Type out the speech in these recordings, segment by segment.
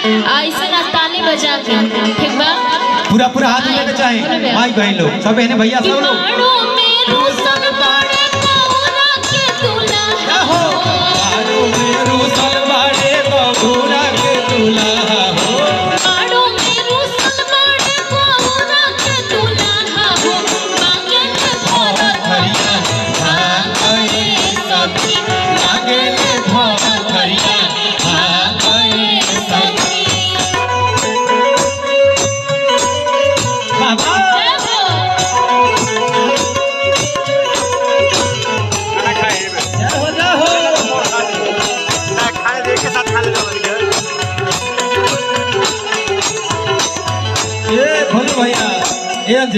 ऐसे ना ताली बजा के ठीक बा पूरा पूरा हाथ लेके चाहे माई बहन लोग सब बहने भैया सब लोग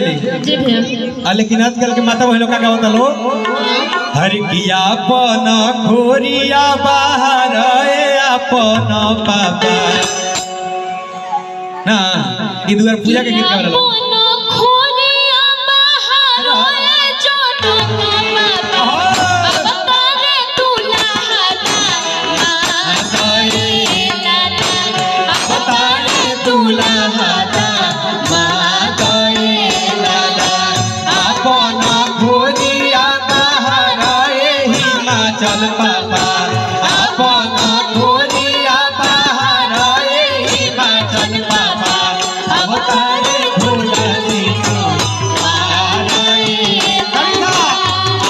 जी भैया लेकिन आजकल के माता बहनों का होता लो हर किया अपन खोरिया बाहर अपन पापा ना ई दुआर पूजा के गीत गावला लो चल पापा अपन खोरिया बाहर हिमाचल पापा अब तारे भूलती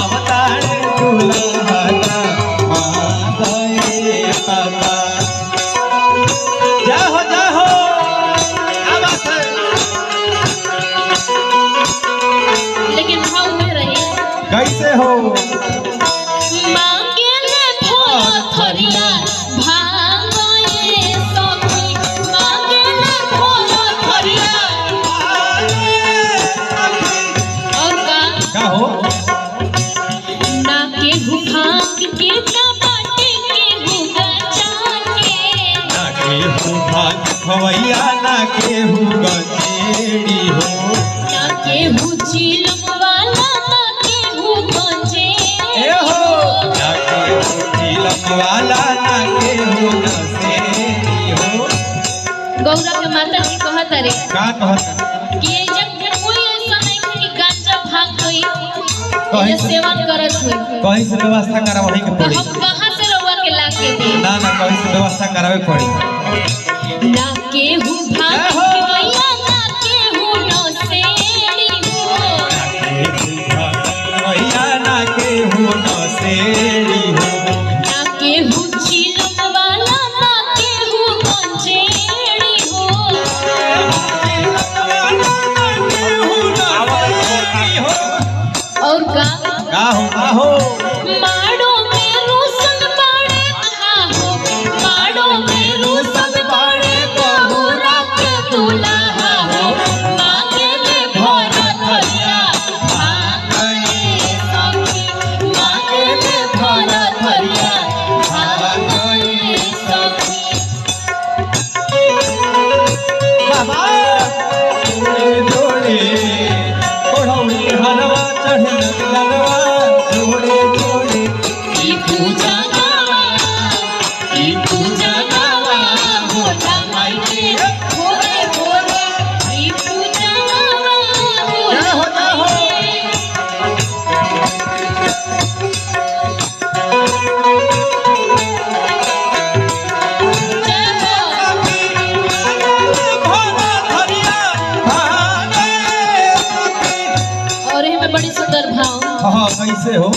अब तारे भूलता पापा जाहो जाहो लेकिन भाव में रही कैसे हो खवैया ना केहू गंजेड़ी हो ना केहू चिलम वाला ना केहू गंजेड़ी हो ना केहू चिलम वाला ना केहू नसेड़ी हो। गौरा के माता जी कहत रे का कहत कि जब कोई ऐसा नहीं कि गांजा भाग गई ये सेवन करत हुई कहीं से व्यवस्था करावे के पड़ी हम कहां से रउआ के लाके दे ना ना कहीं से व्यवस्था करावे पड़ी ना केहू भाग गइया ना केहू नसेड़ी हो ना केहू भैया ना केहू नसेड़ी हो ना केहू चिलम वाला ना केहू गंजेड़ी हो और का हो माड़ो में रूसन बाड़े कहाँ हो माड़ो में रूसन बाड़े बहुरा के दुल्हा हो मांगे ले भोरा थरिया भागए सखी मांगे ले भोरा थरिया भागए सखी बाबा जोड़े ओढ़ौनी हलवा चढ़ लगवा जोड़े जोड़े ई पूजा गावा मोटा माई के भोरे भोरे ई पूजा गावा मोटा माई और में बड़ी सुंदर भाव हाँ कैसे हो